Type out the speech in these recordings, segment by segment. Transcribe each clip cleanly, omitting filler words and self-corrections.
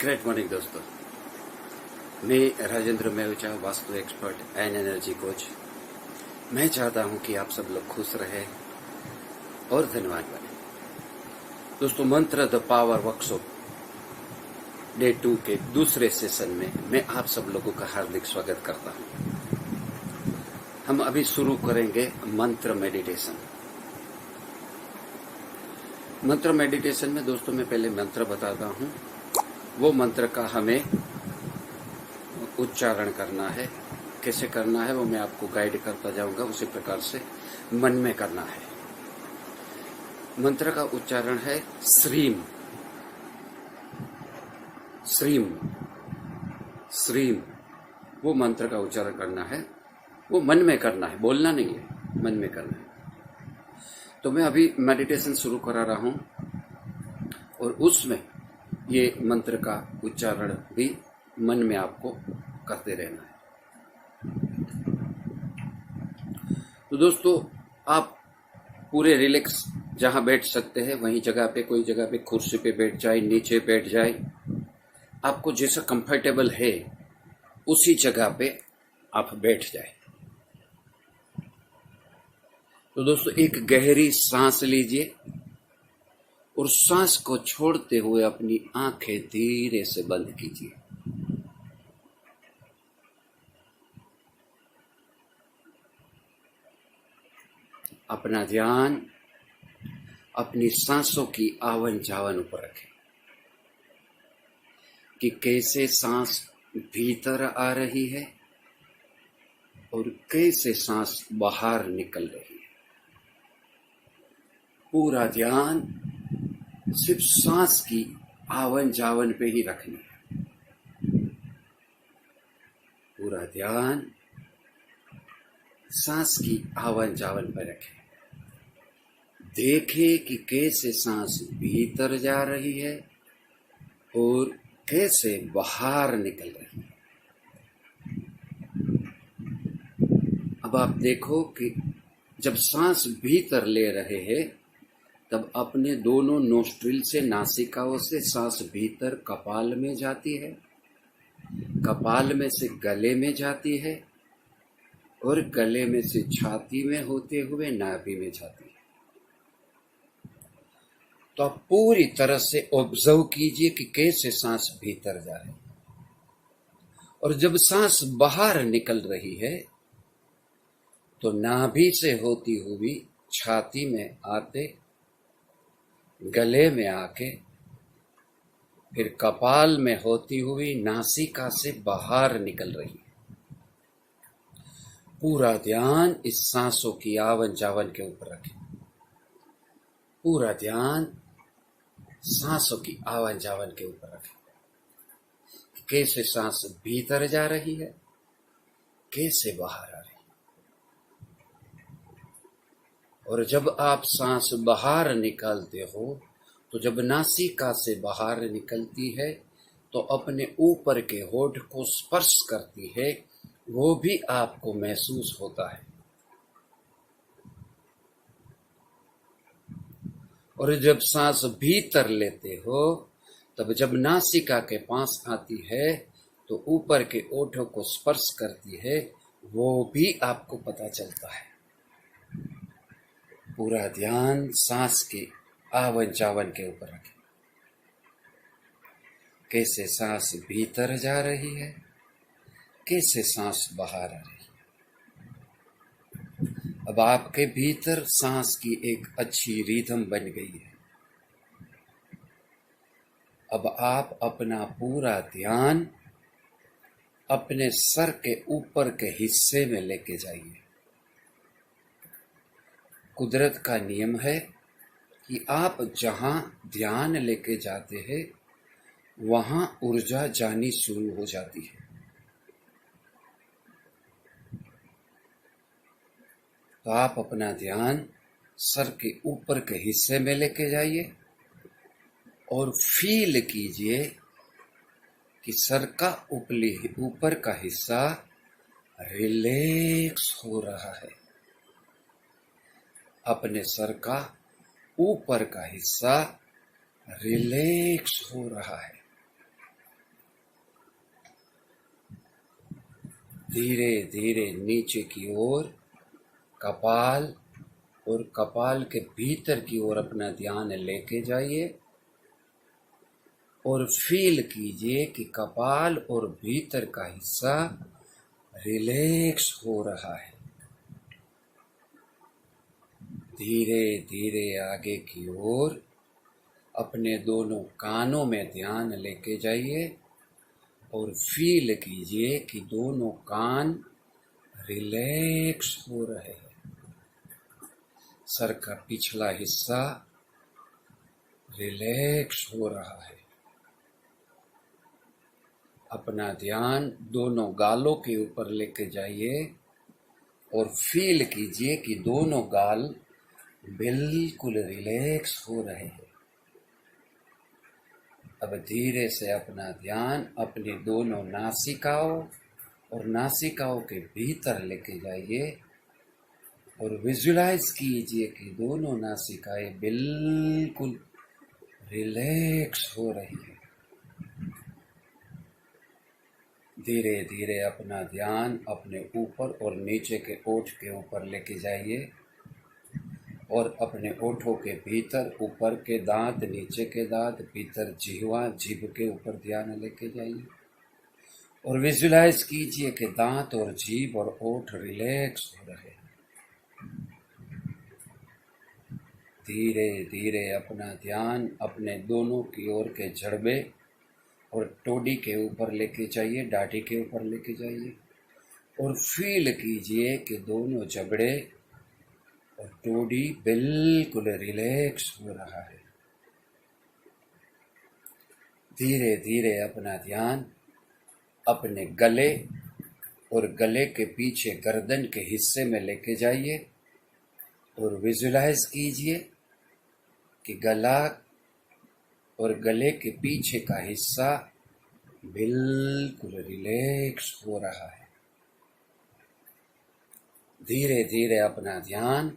Great morning दोस्तों। मैं Rajendra Mevcha, vastu expert and energy coach. मैं चाहता हूं कि आप सब लोग खुश रहे और धन्यवाद बने। दोस्तों, मंत्र द पावर वर्कशॉप डे 2 के दूसरे सेशन में मैं आप सब लोगों का हार्दिक स्वागत करता हूं। हम अभी शुरू करेंगे मंत्र मेडिटेशन। मंत्र मेडिटेशन में दोस्तों मैं पहले मंत्र बताता हूं। वो मंत्र का हमें उच्चारण करना है, कैसे करना है वो मैं आपको गाइड करता जाऊंगा। उसी प्रकार से मन में करना है। मंत्र का उच्चारण है श्रीम श्रीम श्रीम। वो मंत्र का उच्चारण करना है, वो मन में करना है, बोलना नहीं है, मन में करना है। तो मैं अभी मेडिटेशन शुरू करा रहा हूं और उसमें ये मंत्र का उच्चारण भी मन में आपको करते रहना है। तो दोस्तों, आप पूरे रिलैक्स जहां बैठ सकते हैं वहीं जगह पे, कोई जगह पे कुर्सी पे बैठ जाए, नीचे बैठ जाए, आपको जैसा कंफर्टेबल है उसी जगह पे आप बैठ जाए। तो दोस्तों, एक गहरी सांस लीजिए और सांस को छोड़ते हुए अपनी आंखें धीरे से बंद कीजिए। अपना ध्यान अपनी सांसों की आवन जावन ऊपर रखें कि कैसे सांस भीतर आ रही है और कैसे सांस बाहर निकल रही है। पूरा ध्यान सिर्फ सांस की आवन जावन पे ही रखनी है। पूरा ध्यान सांस की आवन जावन पर रखें। देखें कि कैसे सांस भीतर जा रही है और कैसे बाहर निकल रही है। अब आप देखो कि जब सांस भीतर ले रहे हैं तब अपने दोनों नोस्ट्रिल से, नासिकाओं से सांस भीतर कपाल में जाती है, कपाल में से गले में जाती है और गले में से छाती में होते हुए नाभि में जाती है। तो आप पूरी तरह से ऑब्जर्व कीजिए कि कैसे सांस भीतर जा रही है और जब सांस बाहर निकल रही है तो नाभि से होती हुई छाती में आते, गले में आके, फिर कपाल में होती हुई नासिका से बाहर निकल रही है। पूरा ध्यान इस सांसों की आवन जावन के ऊपर रखें। पूरा ध्यान सांसों की आवन जावन के ऊपर रखें। कैसे सांस भीतर जा रही है, कैसे बाहर आ रही है। और जब आप सांस बाहर निकालते हो तो जब नासिका से बाहर निकलती है तो अपने ऊपर के होठ को स्पर्श करती है, वो भी आपको महसूस होता है। और जब सांस भीतर लेते हो तब जब नासिका के पास आती है तो ऊपर के ओठों को स्पर्श करती है, वो भी आपको पता चलता है। पूरा ध्यान सांस के आवन जावन के ऊपर रखें। कैसे सांस भीतर जा रही है, कैसे सांस बाहर आ रही है। अब आपके भीतर सांस की एक अच्छी रिदम बन गई है। अब आप अपना पूरा ध्यान अपने सर के ऊपर के हिस्से में लेके जाइए। कुदरत का नियम है कि आप जहां ध्यान लेके जाते हैं वहां ऊर्जा जानी शुरू हो जाती है। तो आप अपना ध्यान सर के ऊपर के हिस्से में लेके जाइए और फील कीजिए कि सर का ऊपर का हिस्सा रिलैक्स हो रहा है। अपने सर का ऊपर का हिस्सा रिलैक्स हो रहा है। धीरे धीरे नीचे की ओर कपाल और कपाल के भीतर की ओर अपना ध्यान लेके जाइए और फील कीजिए कि कपाल और भीतर का हिस्सा रिलैक्स हो रहा है। धीरे धीरे आगे की ओर अपने दोनों कानों में ध्यान लेके जाइए और फील कीजिए कि दोनों कान रिलैक्स हो रहे हैं। सर का पिछला हिस्सा रिलैक्स हो रहा है। अपना ध्यान दोनों गालों के ऊपर लेके जाइए और फील कीजिए कि दोनों गाल बिल्कुल रिलैक्स हो रहे हैं। अब धीरे से अपना ध्यान अपनी दोनों नासिकाओं और नासिकाओं के भीतर लेके जाइए और विजुलाइज कीजिए कि दोनों नासिकाएं बिल्कुल रिलैक्स हो रही है। धीरे धीरे अपना ध्यान अपने ऊपर और नीचे के ओठ के ऊपर लेके जाइए और अपने ओठों के भीतर ऊपर के दांत, नीचे के दांत, भीतर जिह्वा, जीभ के ऊपर ध्यान लेके जाइए और विजुलाइज कीजिए कि दांत और जीभ और ओठ रिलैक्स हो रहे हैं। धीरे धीरे अपना ध्यान अपने दोनों की ओर के जड़बे और टोडी के ऊपर लेके जाइए, दाढ़ी के ऊपर लेके जाइए और फील कीजिए कि दोनों जबड़े और टोडी बिल्कुल रिलैक्स हो रहा है। धीरे धीरे अपना ध्यान अपने गले और गले के पीछे गर्दन के हिस्से में लेके जाइए और विजुलाइज कीजिए कि गला और गले के पीछे का हिस्सा बिल्कुल रिलैक्स हो रहा है। धीरे धीरे अपना ध्यान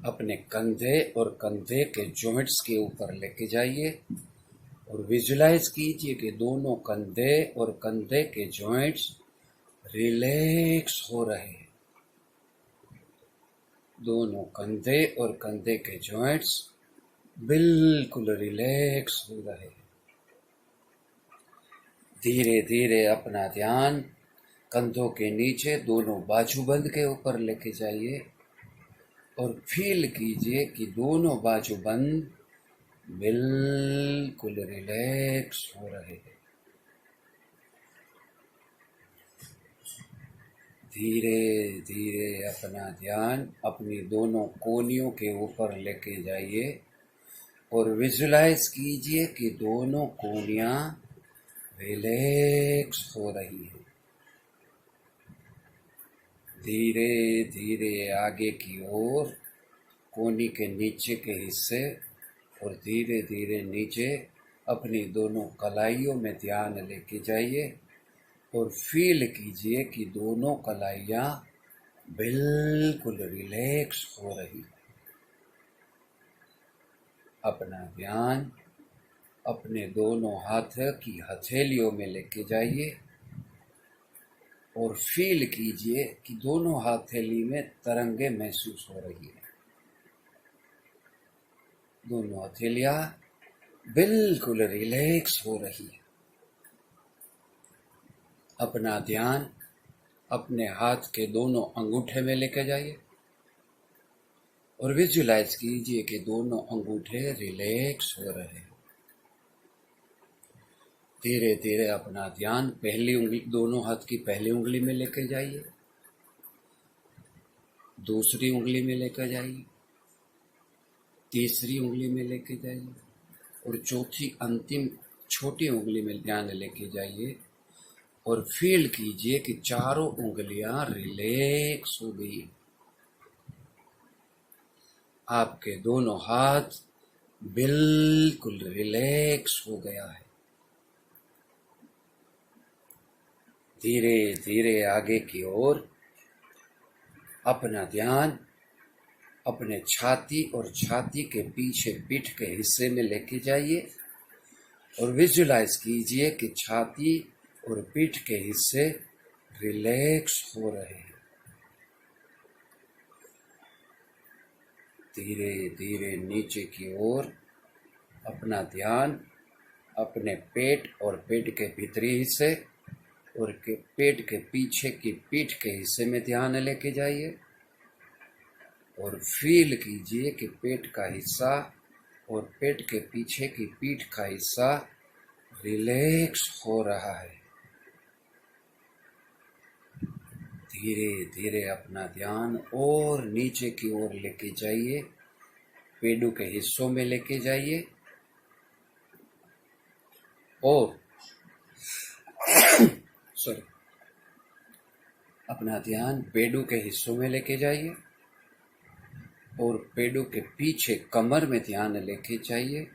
अपने कंधे और कंधे के जॉइंट्स के ऊपर लेके जाइए और विजुलाइज कीजिए कि दोनों कंधे और कंधे के जॉइंट्स रिलैक्स हो रहे हैं। दोनों कंधे और कंधे के जॉइंट्स बिल्कुल रिलैक्स हो रहे हैं। धीरे धीरे अपना ध्यान कंधों के नीचे दोनों बाजूबंद के ऊपर लेके जाइए और फील कीजिए कि दोनों बाजूबंद बिल्कुल रिलैक्स हो रहे हैं। धीरे धीरे अपना ध्यान अपनी दोनों कोहनियों के ऊपर लेके जाइए और विजुलाइज कीजिए कि दोनों कोहनियाँ रिलैक्स हो रही है। धीरे धीरे आगे की ओर कोहनी के नीचे के हिस्से और धीरे धीरे नीचे अपनी दोनों कलाइयों में ध्यान लेके जाइए और फील कीजिए कि दोनों कलाइयाँ बिल्कुल रिलैक्स हो रही है। अपना ध्यान अपने दोनों हाथ की हथेलियों में लेके जाइए और फील कीजिए कि दोनों हथेली में तरंगे महसूस हो रही है। दोनों हथेलियाँ बिल्कुल रिलैक्स हो रही है। अपना ध्यान अपने हाथ के दोनों अंगूठे में लेके जाइए और विजुलाइज कीजिए कि दोनों अंगूठे रिलैक्स हो रहे हैं। धीरे धीरे अपना ध्यान पहली उंगली, दोनों हाथ की पहली उंगली में लेकर जाइए, दूसरी उंगली में लेकर जाइए, तीसरी उंगली में लेके जाइए और चौथी अंतिम छोटी उंगली में ध्यान लेके जाइए और फील कीजिए कि चारों उंगलियां रिलैक्स हो गई। आपके दोनों हाथ बिल्कुल रिलैक्स हो गया है। धीरे धीरे आगे की ओर अपना ध्यान अपने छाती और छाती के पीछे पीठ के हिस्से में लेके जाइए और विजुलाइज कीजिए कि छाती और पीठ के हिस्से रिलैक्स हो रहे हैं। धीरे धीरे नीचे की ओर अपना ध्यान अपने पेट और पेट के भीतरी हिस्से और पेट के पीछे की पीठ के हिस्से में ध्यान लेके जाइए और फील कीजिए कि पेट का हिस्सा और पेट के पीछे की पीठ का हिस्सा रिलैक्स हो रहा है। धीरे धीरे अपना ध्यान और नीचे की ओर लेके जाइए, पेडू के हिस्सों में लेके जाइए और अपना ध्यान पेडू के हिस्सों में लेके जाइए और पेडू के पीछे कमर में ध्यान लेके जाइए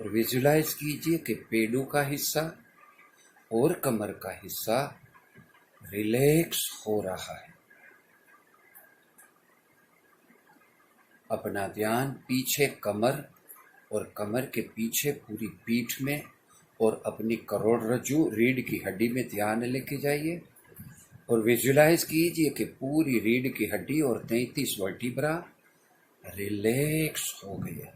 और विजुलाइज कीजिए कि पेडू का हिस्सा और कमर का हिस्सा रिलैक्स हो रहा है। अपना ध्यान पीछे कमर और कमर के पीछे पूरी पीठ में और अपनी करोड़रज्जु रीढ़ की हड्डी में ध्यान लेके जाइए और विजुलाइज कीजिए कि पूरी रीढ़ की हड्डी और 33 वर्टिब्रा रिलैक्स हो गया।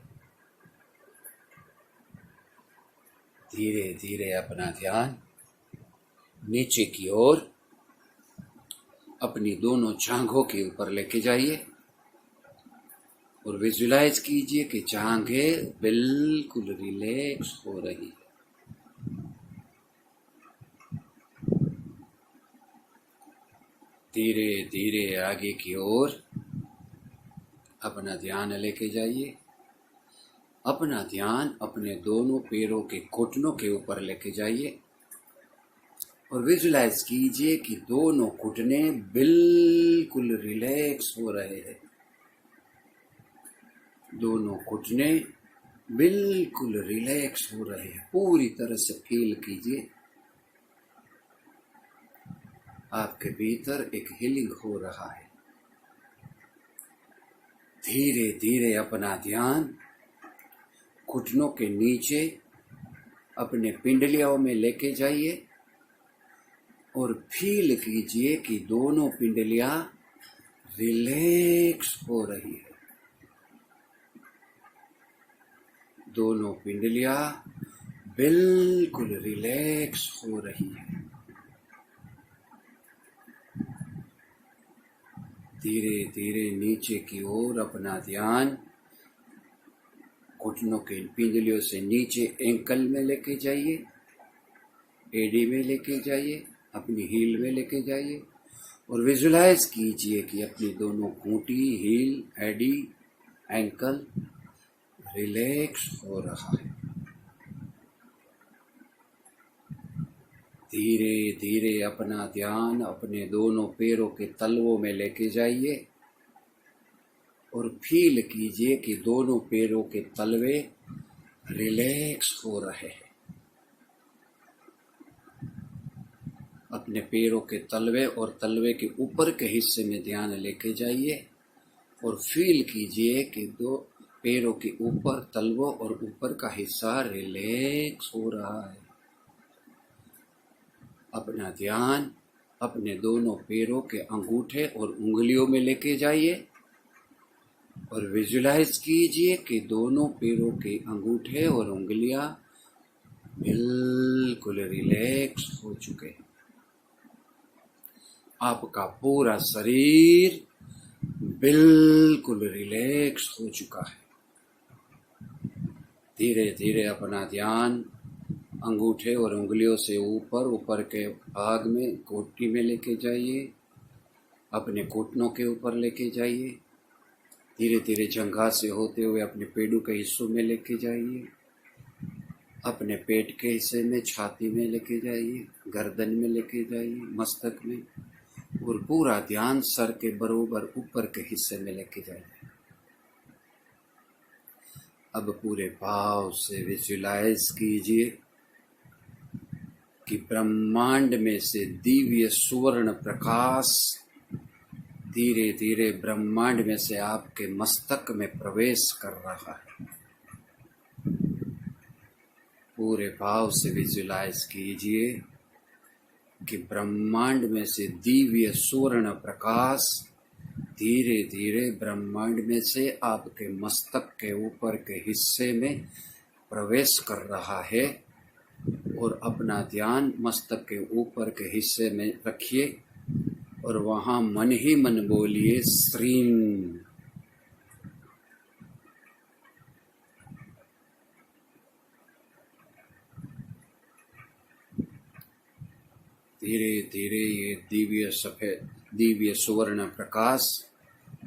धीरे धीरे अपना ध्यान नीचे की ओर अपनी दोनों जांघों के ऊपर लेके जाइए और विजुलाइज कीजिए कि जांघें बिल्कुल रिलैक्स हो रही है। धीरे धीरे आगे की ओर अपना ध्यान लेके जाइए। अपना ध्यान अपने दोनों पैरों के घुटनों के ऊपर लेके जाइए और विजुलाइज कीजिए कि दोनों घुटने बिल्कुल रिलैक्स हो रहे हैं। दोनों घुटने बिल्कुल रिलैक्स हो रहे हैं। पूरी तरह से फील कीजिए आपके भीतर एक हीलिंग हो रहा है। धीरे धीरे अपना ध्यान घुटनों के नीचे अपने पिंडलियों में लेके जाइए और फील कीजिए कि दोनों पिंडलियां रिलैक्स हो रही है। दोनों पिंडलियां बिल्कुल रिलैक्स हो रही है। धीरे धीरे नीचे की ओर अपना ध्यान घुटनों के पिंडलियों से नीचे एंकल में लेके जाइए, एडी में लेके जाइए, अपनी हील में लेके जाइए और विजुलाइज कीजिए कि अपनी दोनों घूंटी, हील, एडी, एंकल रिलैक्स हो रहा है। धीरे धीरे अपना ध्यान अपने दोनों पैरों के तलवों में लेके जाइए और फील कीजिए कि दोनों पैरों के तलवे रिलैक्स हो रहे हैं। अपने पैरों के तलवे और तलवे के ऊपर के हिस्से में ध्यान लेके जाइए और फील कीजिए कि दो पैरों के ऊपर तलवों और ऊपर का हिस्सा रिलैक्स हो रहा है। अपना ध्यान अपने दोनों पैरों के अंगूठे और उंगलियों में लेके जाइए और विजुलाइज कीजिए कि दोनों पैरों के अंगूठे और उंगलियां बिल्कुल रिलैक्स हो चुके हैं। आपका पूरा शरीर बिल्कुल रिलैक्स हो चुका है। धीरे धीरे अपना ध्यान अंगूठे और उंगलियों से ऊपर के भाग में घुटने में लेके जाइए, अपने घुटनों के ऊपर लेके जाइए। धीरे धीरे जंघा से होते हुए अपने पेड़ों के हिस्सों में लेके जाइए, अपने पेट के हिस्से में, छाती में लेके जाइए, गर्दन में लेके जाइए, मस्तक में, और पूरा ध्यान सर के बरोबर ऊपर के हिस्से में लेके जाइए। अब पूरे भाव से विजुलाइज कीजिए कि ब्रह्मांड में से दिव्य सुवर्ण प्रकाश धीरे धीरे ब्रह्मांड में से आपके मस्तक में प्रवेश कर रहा है। पूरे भाव से विजुलाइज कीजिए कि ब्रह्मांड में से दिव्य सुवर्ण प्रकाश धीरे धीरे ब्रह्मांड में से आपके मस्तक के ऊपर के हिस्से में प्रवेश कर रहा है। और अपना ध्यान मस्तक के ऊपर के हिस्से में रखिए और वहां मन ही मन बोलिए श्रीम। धीरे धीरे ये दिव्य सुवर्ण प्रकाश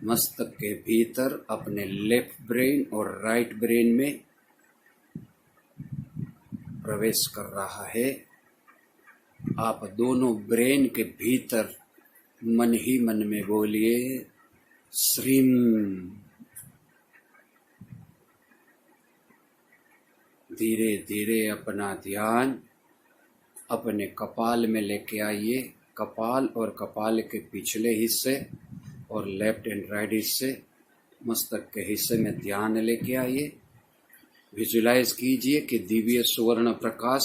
मस्तक के भीतर अपने लेफ्ट ब्रेन और राइट ब्रेन में प्रवेश कर रहा है। आप दोनों ब्रेन के भीतर मन ही मन में बोलिए श्रीम। धीरे धीरे अपना ध्यान अपने कपाल में लेके आइए। कपाल और कपाल के पिछले हिस्से और लेफ्ट एंड राइट हिस्से मस्तक के हिस्से में ध्यान लेके आइए। विजुलाइज कीजिए कि दिव्य सुवर्ण प्रकाश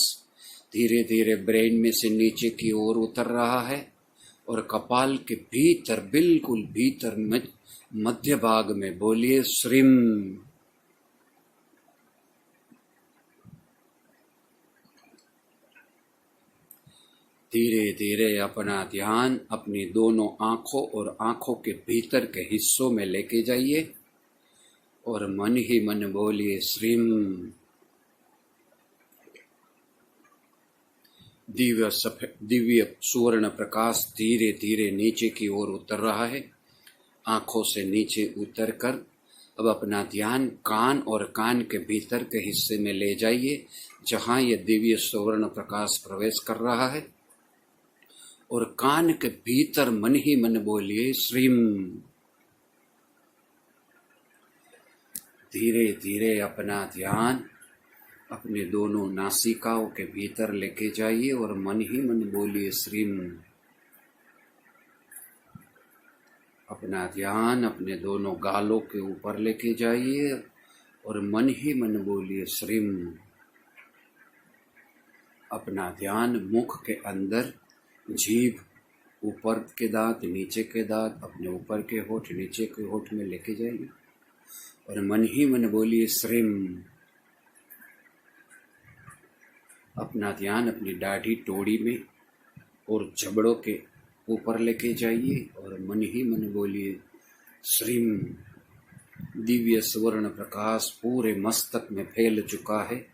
धीरे धीरे ब्रेन में से नीचे की ओर उतर रहा है और कपाल के भीतर बिल्कुल भीतर मध्य भाग में बोलिए श्रीम। धीरे धीरे अपना ध्यान अपनी दोनों आंखों और आंखों के भीतर के हिस्सों में लेके जाइए और मन ही मन बोलिए श्रीम। दिव्य सुवर्ण प्रकाश धीरे धीरे नीचे की ओर उतर रहा है। आंखों से नीचे उतरकर अब अपना ध्यान कान और कान के भीतर के हिस्से में ले जाइए जहां यह दिव्य सुवर्ण प्रकाश प्रवेश कर रहा है और कान के भीतर मन ही मन बोलिए श्रीम। धीरे धीरे अपना ध्यान अपने दोनों नासिकाओं के भीतर लेके जाइए और मन ही मन बोलिए श्रीम। अपना ध्यान अपने दोनों गालों के ऊपर लेके जाइए और मन ही मन बोलिए श्रीम। अपना ध्यान मुख के अंदर जीभ, ऊपर के दांत, नीचे के दांत, अपने ऊपर के होठ, नीचे के होठ में लेके जाइए और मन ही मन बोलिए श्रीम। अपना ध्यान अपनी दाढ़ी, टोड़ी में और जबड़ों के ऊपर लेके जाइए और मन ही मन बोलिए श्रीम। दिव्य सुवर्ण प्रकाश पूरे मस्तक में फैल चुका है।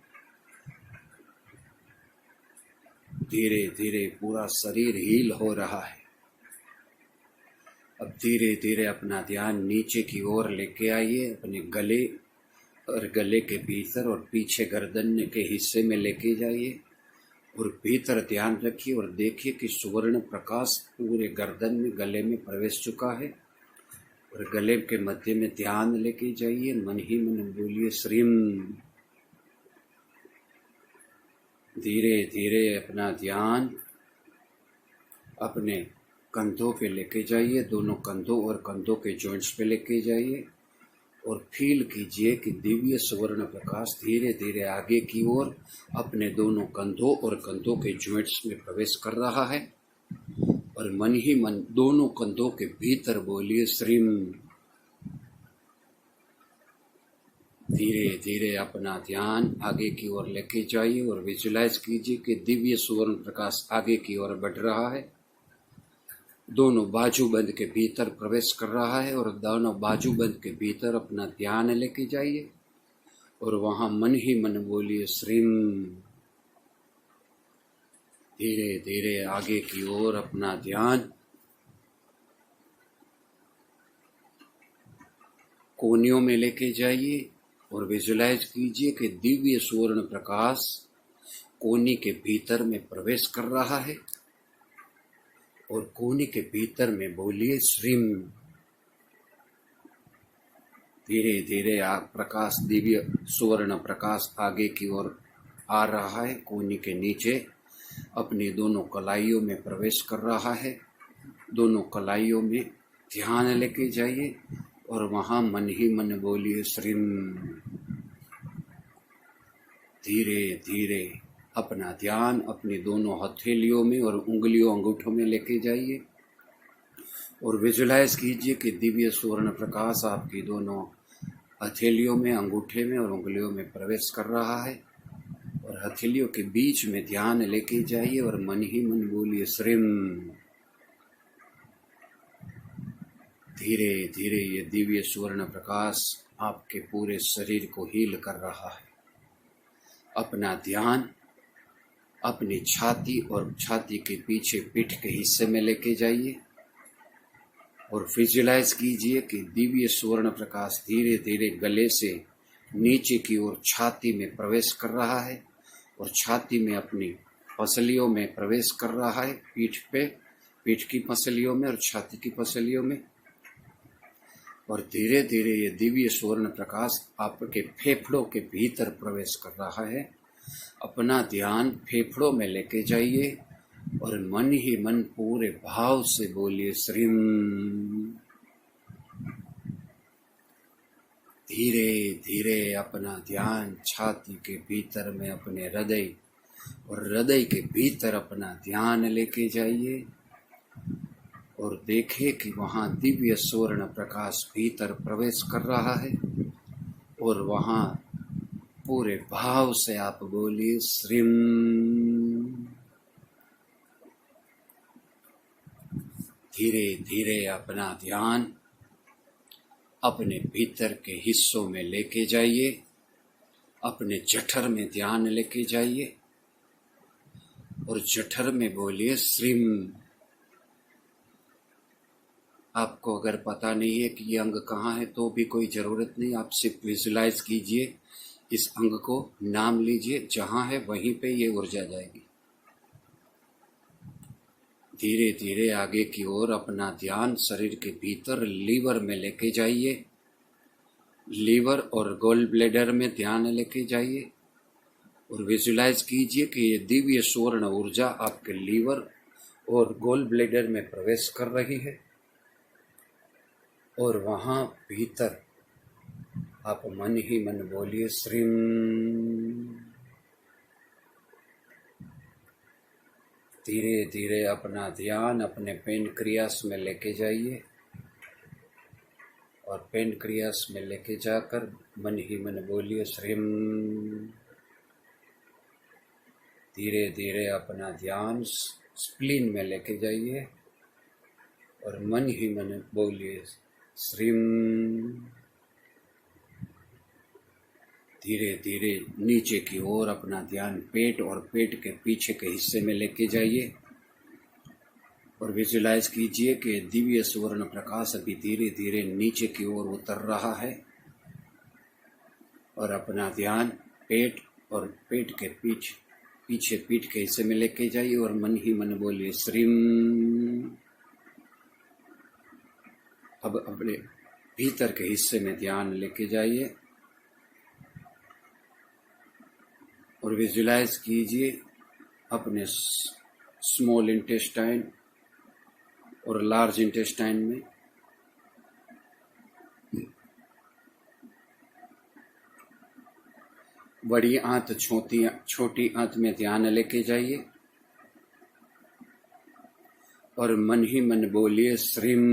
धीरे धीरे पूरा शरीर हील हो रहा है। अब धीरे धीरे अपना ध्यान नीचे की ओर लेके आइए, अपने गले और गले के भीतर और पीछे गर्दन के हिस्से में लेके जाइए और भीतर ध्यान रखिए और देखिए कि सुवर्ण प्रकाश पूरे गर्दन में, गले में प्रवेश चुका है और गले के मध्य में ध्यान लेके जाइए। मन ही मन बोलिए श्रीम। धीरे धीरे अपना ध्यान अपने कंधों पे लेके जाइए, दोनों कंधों और कंधों के जॉइंट्स पे लेके जाइए और फील कीजिए कि दिव्य सुवर्ण प्रकाश धीरे धीरे आगे की ओर अपने दोनों कंधों और कंधों के जॉइंट्स में प्रवेश कर रहा है और मन ही मन दोनों कंधों के भीतर बोलिए श्रीम। धीरे धीरे अपना ध्यान आगे की ओर लेके जाइए और विजुलाइज कीजिए कि दिव्य सुवर्ण प्रकाश आगे की ओर बढ़ रहा है, दोनों बाजूबंद के भीतर प्रवेश कर रहा है और दोनों बाजूबंद के भीतर अपना ध्यान लेके जाइए और वहां मन ही मन बोलिए श्रीम। धीरे धीरे आगे की ओर अपना ध्यान कोनियों में लेके जाइए और विजुलाइज कीजिए कि दिव्य सुवर्ण प्रकाश कोनी के भीतर में प्रवेश कर रहा है और कोनी के भीतर में बोलिए श्रीम। धीरे धीरे प्रकाश, दिव्य सुवर्ण प्रकाश आगे की ओर आ रहा है, कोनी के नीचे अपनी दोनों कलाइयों में प्रवेश कर रहा है। दोनों कलाइयों में ध्यान लेके जाइए और वहां मन ही मन बोलिए श्रीम। धीरे धीरे अपना ध्यान अपनी दोनों हथेलियों में और उंगलियों अंगूठों में लेके जाइए और विजुलाइज कीजिए कि दिव्य सुवर्ण प्रकाश आपकी दोनों हथेलियों में, अंगूठे में और उंगलियों में प्रवेश कर रहा है। और हथेलियों के बीच में ध्यान लेके जाइए और मन ही मन बोलिए श्रीम। धीरे धीरे ये दिव्य सुवर्ण प्रकाश आपके पूरे शरीर को हील कर रहा है। अपना ध्यान अपनी छाती और छाती के पीछे पीठ के हिस्से में लेके जाइए और विजुलाइज कीजिए कि दिव्य सुवर्ण प्रकाश धीरे धीरे गले से नीचे की ओर छाती में प्रवेश कर रहा है और छाती में अपनी पसलियों में प्रवेश कर रहा है, पीठ की पसलियों में और छाती की पसलियों में। और धीरे धीरे ये दिव्य सुवर्ण प्रकाश आपके फेफड़ों के भीतर प्रवेश कर रहा है। अपना ध्यान फेफड़ों में लेके जाइए और मन ही मन पूरे भाव से बोलिए श्रीम। धीरे धीरे अपना ध्यान छाती के भीतर में अपने हृदय और हृदय के भीतर अपना ध्यान लेके जाइए और देखें कि वहाँ दिव्य सुवर्ण प्रकाश भीतर प्रवेश कर रहा है और वहाँ पूरे भाव से आप बोलिए श्रीम। धीरे धीरे अपना ध्यान अपने भीतर के हिस्सों में लेके जाइए, अपने जठर में ध्यान लेके जाइए और जठर में बोलिए श्रीम। आपको अगर पता नहीं है कि ये अंग कहाँ है तो भी कोई ज़रूरत नहीं, आप सिर्फ विजुलाइज कीजिए, इस अंग को नाम लीजिए, जहाँ है वहीं पे ये ऊर्जा जाएगी। धीरे धीरे आगे की ओर अपना ध्यान शरीर के भीतर लीवर में लेके जाइए, लीवर और गोल ब्लेडर में ध्यान लेके जाइए और विजुलाइज कीजिए कि ये दिव्य सुवर्ण ऊर्जा आपके लीवर और गोल ब्लेडर में प्रवेश कर रही है और वहाँ भीतर आप मन ही मन बोलिए श्रीम। धीरे धीरे अपना ध्यान अपने पेनक्रियास में लेके जाइए और पेनक्रियास में लेके जाकर मन ही मन बोलिए श्रीम। धीरे धीरे अपना ध्यान स्प्लीन में लेके जाइए और मन ही मन बोलिए श्रीम। धीरे धीरे नीचे की ओर अपना ध्यान पेट और पेट के पीछे के हिस्से में लेके जाइए और विजुलाइज कीजिए कि दिव्य सुवर्ण प्रकाश अभी धीरे धीरे नीचे की ओर उतर रहा है और अपना ध्यान पेट और पेट के पीछे पीठ के हिस्से में लेके जाइए और मन ही मन बोलिए श्रीम। अब अपने भीतर के हिस्से में ध्यान लेके जाइए और विजुलाइज कीजिए अपने स्मॉल इंटेस्टाइन और लार्ज इंटेस्टाइन में बड़ी आंत छोटी आंत में ध्यान लेके जाइए और मन ही मन बोलिए श्रीम।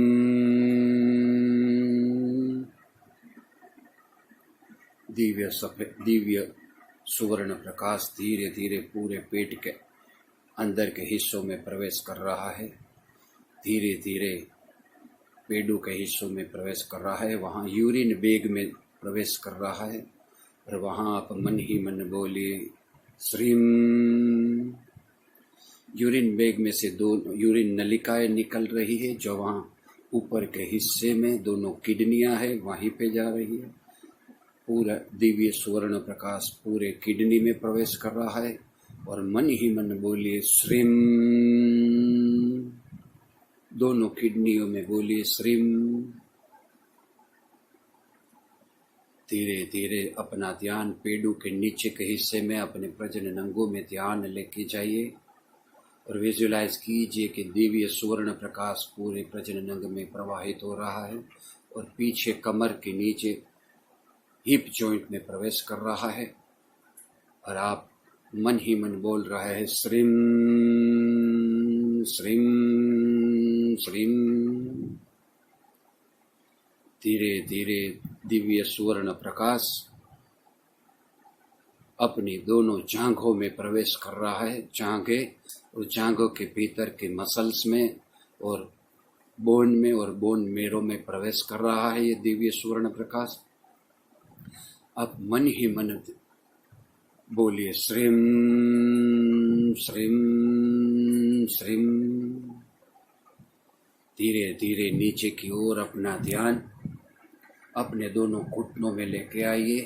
दिव्य सुवर्ण प्रकाश धीरे धीरे पूरे पेट के अंदर के हिस्सों में प्रवेश कर रहा है, धीरे धीरे पेडू के हिस्सों में प्रवेश कर रहा है, वहाँ यूरिन बैग में प्रवेश कर रहा है और वहाँ आप मन ही मन बोलिए श्रीम। यूरिन बैग में से दो यूरिन नलिकाएं निकल रही है जो वहाँ ऊपर के हिस्से में दोनों किडनियां है वहीं पे जा रही है। पूरा दिव्य सुवर्ण प्रकाश पूरे किडनी में प्रवेश कर रहा है और मन ही मन बोलिए श्रीम। दोनों किडनियों में बोलिए श्रीम। धीरे धीरे अपना ध्यान पेडू के नीचे के हिस्से में अपने प्रजनन अंगों में ध्यान लेके जाइए और विजुलाइज कीजिए कि दिव्य सुवर्ण प्रकाश पूरे प्रजनन अंग में प्रवाहित हो रहा है और पीछे कमर के नीचे हिप जॉइंट में प्रवेश कर रहा है और आप मन ही मन बोल रहा है श्रीम श्रीम श्रीम। धीरे धीरे दिव्य सुवर्ण प्रकाश अपनी दोनों जांघों में प्रवेश कर रहा है। जांघें और जांघों के भीतर के मसल्स में और बोन में और बोन मेरो में प्रवेश कर रहा है ये दिव्य सुवर्ण प्रकाश। आप मन ही मन बोलिए श्रीम श्रीम श्रीम। धीरे धीरे नीचे की ओर अपना ध्यान अपने दोनों घुटनों में लेके आइए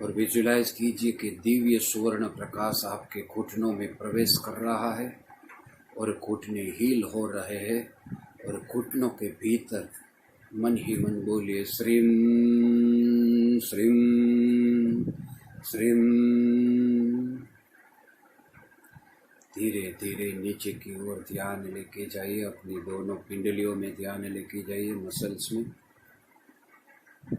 और विजुलाइज कीजिए कि दिव्य सुवर्ण प्रकाश आपके घुटनों में प्रवेश कर रहा है और घुटने हील हो रहे हैं और घुटनों के भीतर मन ही मन बोलिए श्रीम श्रीम श्रीम। धीरे धीरे नीचे की ओर ध्यान लेके जाइए, अपनी दोनों पिंडलियों में ध्यान लेके जाइए, मसल्स में,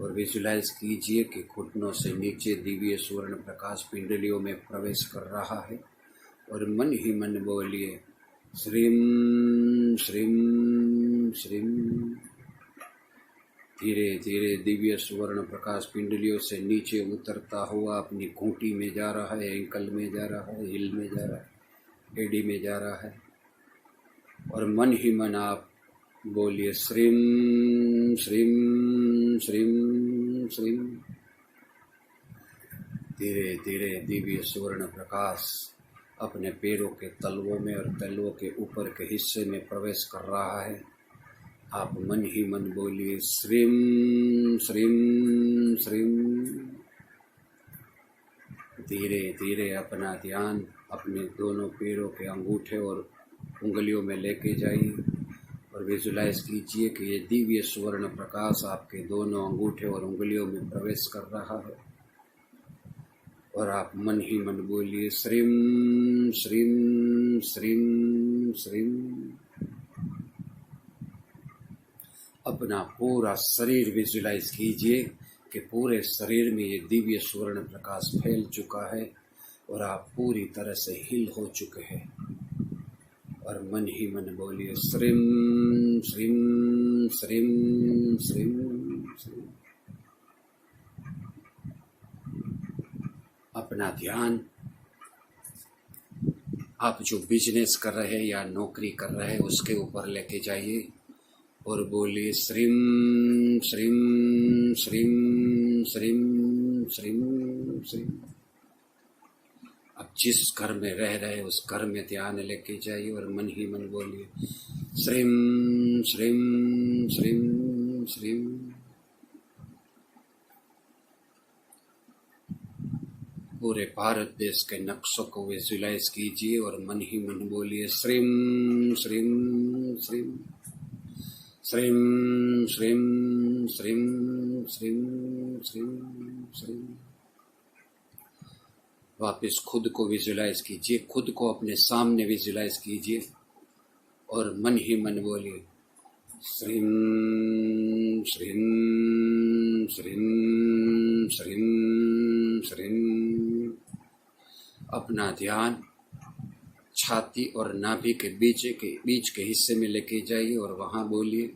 और विजुलाइज कीजिए कि घुटनों से नीचे दिव्य सुवर्ण प्रकाश पिंडलियों में प्रवेश कर रहा है और मन ही मन बोलिए श्रीम श्रीम श्रीम। धीरे धीरे दिव्य सुवर्ण प्रकाश पिंडलियों से नीचे उतरता हुआ अपनी घूंटी में जा रहा है, एंकल में जा रहा है, हिल में जा रहा है, एडी में जा रहा है और मन ही मन आप बोलिए श्रीम श्रीम श्रीम श्रीम। धीरे धीरे दिव्य सुवर्ण प्रकाश अपने पैरों के तलवों में और तलवों के ऊपर के हिस्से में प्रवेश कर रहा है। आप मन ही मन बोलिए श्रीम श्रीम श्रीम। धीरे धीरे अपना ध्यान अपने दोनों पैरों के अंगूठे और उंगलियों में लेके जाइए और विजुलाइज कीजिए कि ये दिव्य सुवर्ण प्रकाश आपके दोनों अंगूठे और उंगलियों में प्रवेश कर रहा है और आप मन ही मन बोलिए श्रीम श्रीम श्रीम श्रीम। अपना पूरा शरीर विजुलाइज कीजिए कि पूरे शरीर में ये दिव्य सुवर्ण प्रकाश फैल चुका है और आप पूरी तरह से हिल हो चुके हैं और मन ही मन बोलिए श्रीम श्रीम श्रीम श्रीम श्रीम। अपना ध्यान आप जो बिजनेस कर रहे हैं या नौकरी कर रहे हैं उसके ऊपर लेके जाइए और बोलिए श्रीम श्रीम श्रीम श्रीम श्रीम श्रीम। अब जिस घर में रह रहे उस घर में ध्यान लेके जाइए और मन ही मन बोलिए श्रीम श्रीम श्रीम श्रीम। पूरे भारत देश के नक्शों को विजुलाइज कीजिए और मन ही मन बोलिए श्रीम श्रीम श्रीम श्रीम श्रीम श्रीम श्रीम श्रीम श्रीम। वापस खुद को विजुलाइज कीजिए, खुद को अपने सामने विजुलाइज कीजिए और मन ही मन बोलिए श्रीम श्रीम श्रीम श्रीम श्रीम। अपना ध्यान छाती और नाभि के बीच के हिस्से में लेके जाइए और वहाँ बोलिए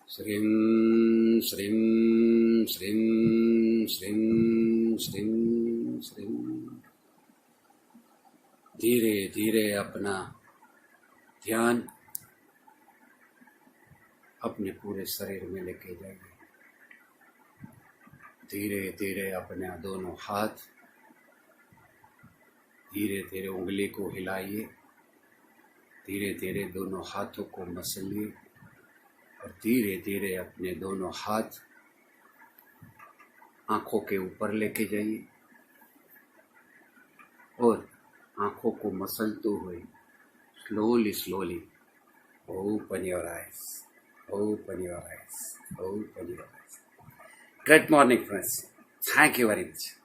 श्रीम श्रीम श्रीम श्रीम श्रीम श्रीम। धीरे धीरे अपना ध्यान अपने पूरे शरीर में लेके जाइए। धीरे धीरे अपने दोनों हाथ धीरे धीरे उंगली को हिलाइए, धीरे धीरे दोनों हाथों को मसलिए और धीरे धीरे अपने दोनों हाथ आंखों के ऊपर लेके जाइए और आंखों को मसलते हुए slowly slowly open your eyes, open your eyes, open your eyes. Great morning, friends. Thank you very much.